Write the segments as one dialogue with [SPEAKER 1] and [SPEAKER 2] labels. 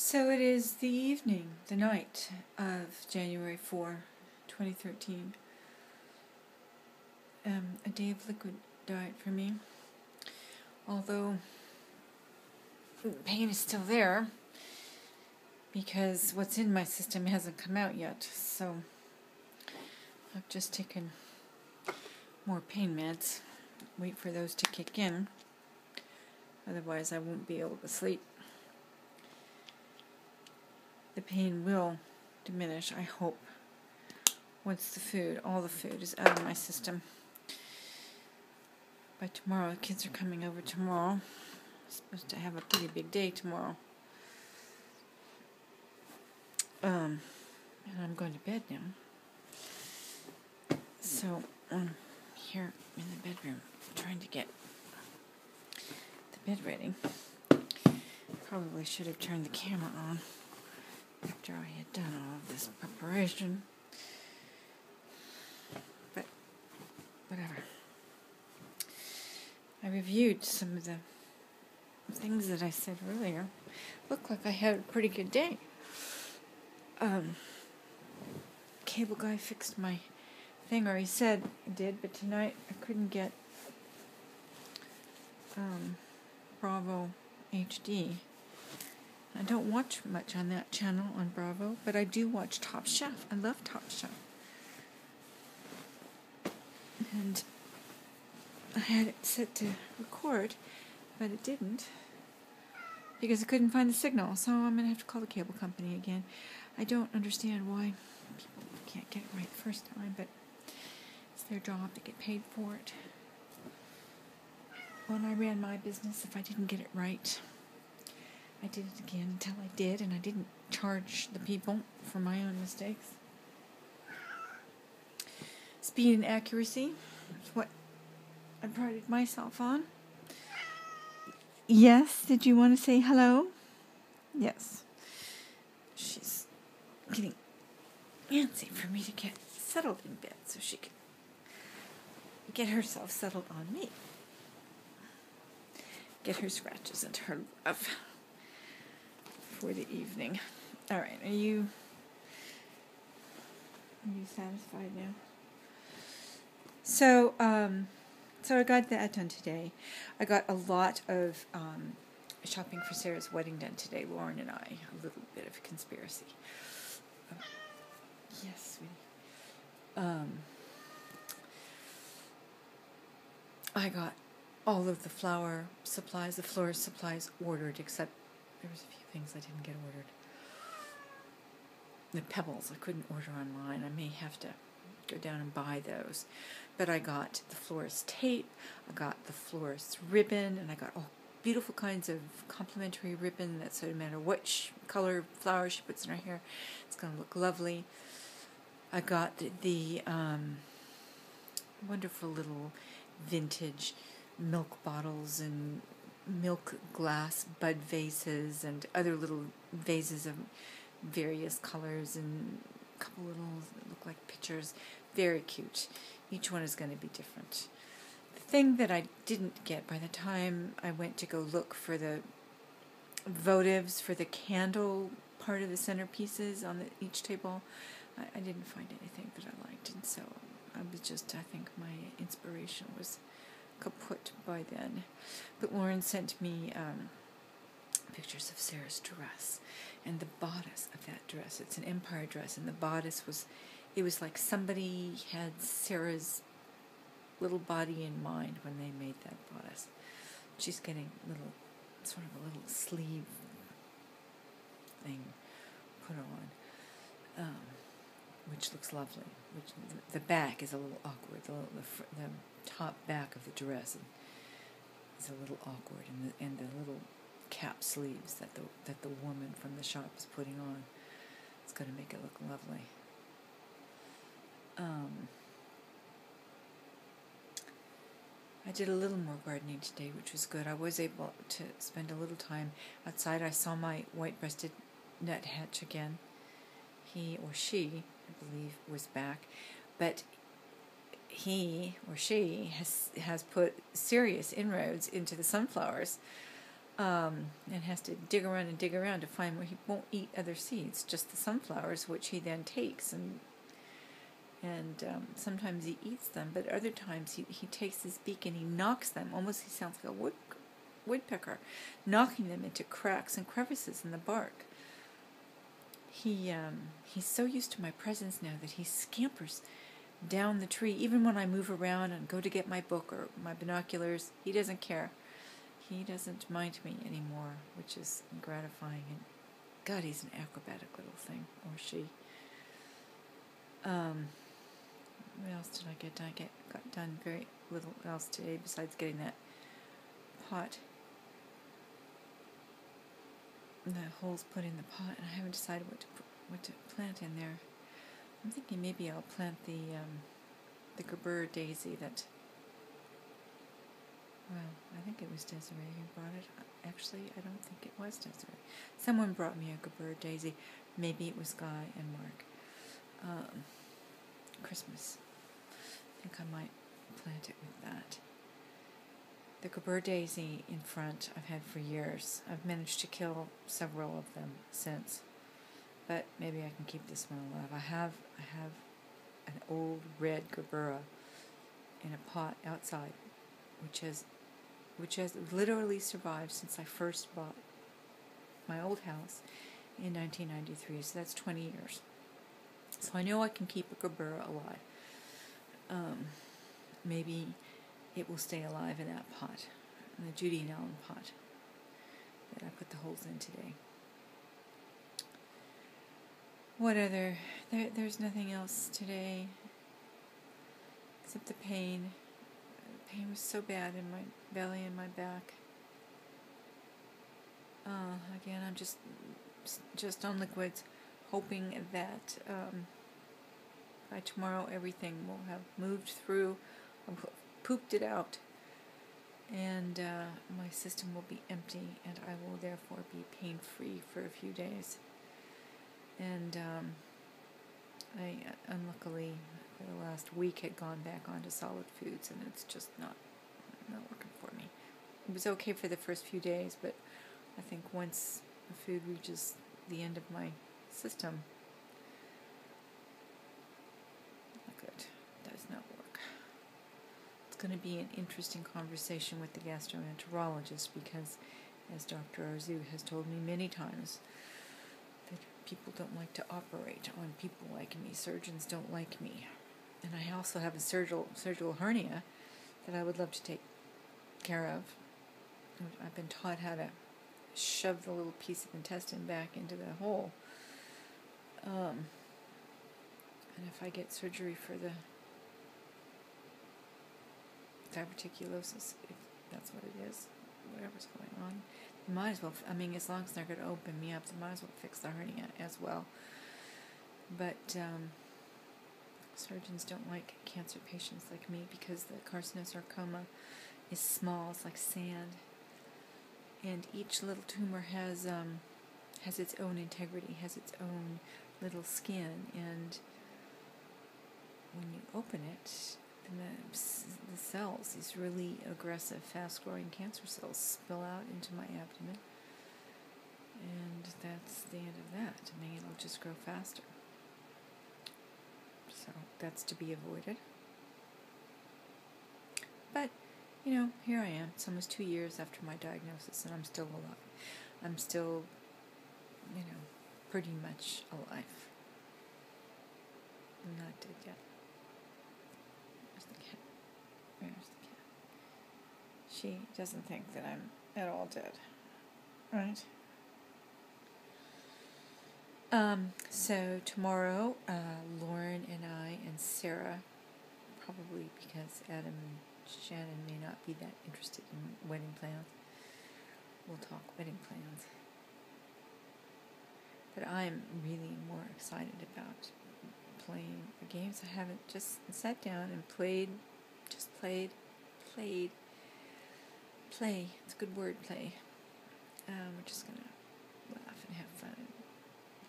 [SPEAKER 1] So it is the evening, the night of January 4, 2013. A day of liquid diet for me. Although the pain is still there because what's in my system hasn't come out yet. So I've just taken more pain meds. Wait for those to kick in. Otherwise I won't be able to sleep. The pain will diminish, I hope, once all the food is out of my system. By tomorrow, the kids are coming over tomorrow. I'm supposed to have a pretty big day tomorrow. And I'm going to bed now. So I'm here in the bedroom trying to get the bed ready. Probably should have turned the camera on after I had done all of this preparation. But whatever. I reviewed some of the things that I said earlier. Looked like I had a pretty good day. Cable guy fixed my thing, or he said he did, but tonight I couldn't get Bravo HD. I don't watch much on that channel on Bravo, but I do watch Top Chef. I love Top Chef. And I had it set to record, but it didn't because I couldn't find the signal, so I'm going to have to call the cable company again. I don't understand why people can't get it right the first time, but it's their job to get paid for it. When I ran my business, if I didn't get it right, I did it again until I did, and I didn't charge the people for my own mistakes. Speed and accuracy is what I prided myself on. Yes, did you want to say hello? Yes. She's getting antsy for me to get settled in bed so she can get herself settled on me. Get her scratches and her love for the evening. All right, are you satisfied now? So I got that done today. I got a lot of shopping for Sarah's wedding done today. Lauren and I, a little bit of a conspiracy. Yes, sweetie. I got all of the flower supplies, the florist supplies ordered, except there was a few things I didn't get ordered. The pebbles I couldn't order online. I may have to go down and buy those. But I got the florist tape, I got the florist ribbon, and I got all beautiful kinds of complimentary ribbon that so no matter what color flower she puts in her hair, it's going to look lovely. I got the wonderful little vintage milk bottles and milk glass bud vases and other little vases of various colors and a couple little that look like pictures. Very cute. Each one is going to be different. The thing that I didn't get by the time I went to go look for the votives for the candle part of the centerpieces on each table, I didn't find anything that I liked, and so I think my inspiration was kaput by then. But Lauren sent me pictures of Sarah's dress and the bodice of that dress. It's an empire dress, and the bodice was like somebody had Sarah's little body in mind when they made that bodice. She's getting a little sleeve thing put on, which looks lovely. The back is a little awkward. The top back of the dress is a little awkward, and the little cap sleeves that the woman from the shop is putting on, it's going to make it look lovely. I did a little more gardening today, which was good. I was able to spend a little time outside. I saw my white-breasted nuthatch again. He or she, I believe, was back, but he or she has put serious inroads into the sunflowers. and has to dig around to find where he won't eat other seeds, just the sunflowers, which he then takes and sometimes he eats them, but other times he takes his beak and he knocks them. Almost he sounds like a woodpecker, knocking them into cracks and crevices in the bark. He's so used to my presence now that he scampers down the tree. Even when I move around and go to get my book or my binoculars, he doesn't care. He doesn't mind me anymore, which is gratifying. And God, he's an acrobatic little thing, or she. What else did I get done? Got done very little else today besides getting that pot, the holes put in the pot, and I haven't decided what to plant in there. I'm thinking maybe I'll plant the Gerber daisy that. Well, I think it was Desiree who brought it. Actually, I don't think it was Desiree. Someone brought me a Gerber daisy. Maybe it was Guy and Mark. Christmas. I think I might plant it with that. The Gerber daisy in front I've had for years. I've managed to kill several of them since, but maybe I can keep this one alive. I have an old red Gerbera in a pot outside, which has literally survived since I first bought my old house in 1993. So that's 20 years. So I know I can keep a Gerbera alive. Maybe it will stay alive in that pot, in the Judy and Allen pot that I put the holes in today. What other? There's nothing else today except the pain. The pain was so bad in my belly and my back. Again, I'm just on liquids, hoping that by tomorrow everything will have moved through, pooped it out, and my system will be empty, and I will therefore be pain-free for a few days. And I unluckily for the last week had gone back onto solid foods, and it's just not working for me. It was okay for the first few days, but I think once the food reaches the end of my system, not good. It does not work. It's going to be an interesting conversation with the gastroenterologist because, as Dr. Arzu has told me many times, that people don't like to operate on people like me. Surgeons don't like me. And I also have a surgical hernia that I would love to take care of. I've been taught how to shove the little piece of intestine back into the hole. And if I get surgery for the diverticulosis, if that's what it is, whatever's going on, they might as well, as long as they're going to open me up, they might as well fix the hernia as well. But surgeons don't like cancer patients like me because the carcinosarcoma is small, it's like sand. And each little tumor has its own integrity, has its own little skin, and when you open it, then the cells, these really aggressive, fast-growing cancer cells, spill out into my abdomen, and that's the end of that. It'll just grow faster. So that's to be avoided. But here I am. It's almost 2 years after my diagnosis, and I'm still alive. I'm still, pretty much alive. I'm not dead yet. Where's the cat? Where's the cat? She doesn't think that I'm at all dead. Right? So tomorrow, Lauren and I and Sarah, probably because Adam and Shannon may not be that interested in wedding plans, we'll talk wedding plans. But I'm really more excited about playing the games. I haven't just sat down and played. Play. It's a good word, play. We're just going to laugh and have fun and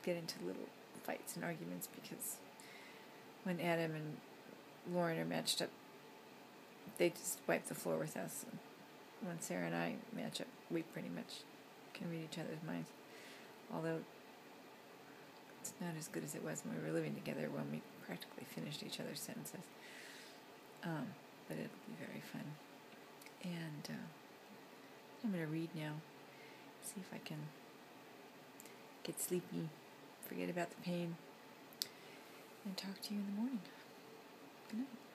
[SPEAKER 1] get into little fights and arguments because when Adam and Lauren are matched up, they just wipe the floor with us. And when Sarah and I match up, we pretty much can read each other's minds. Although it's not as good as it was when we were living together, when we practically finished each other's sentences. But it'll be very fun. And I'm going to read now. See if I can get sleepy, forget about the pain, and talk to you in the morning. Good night.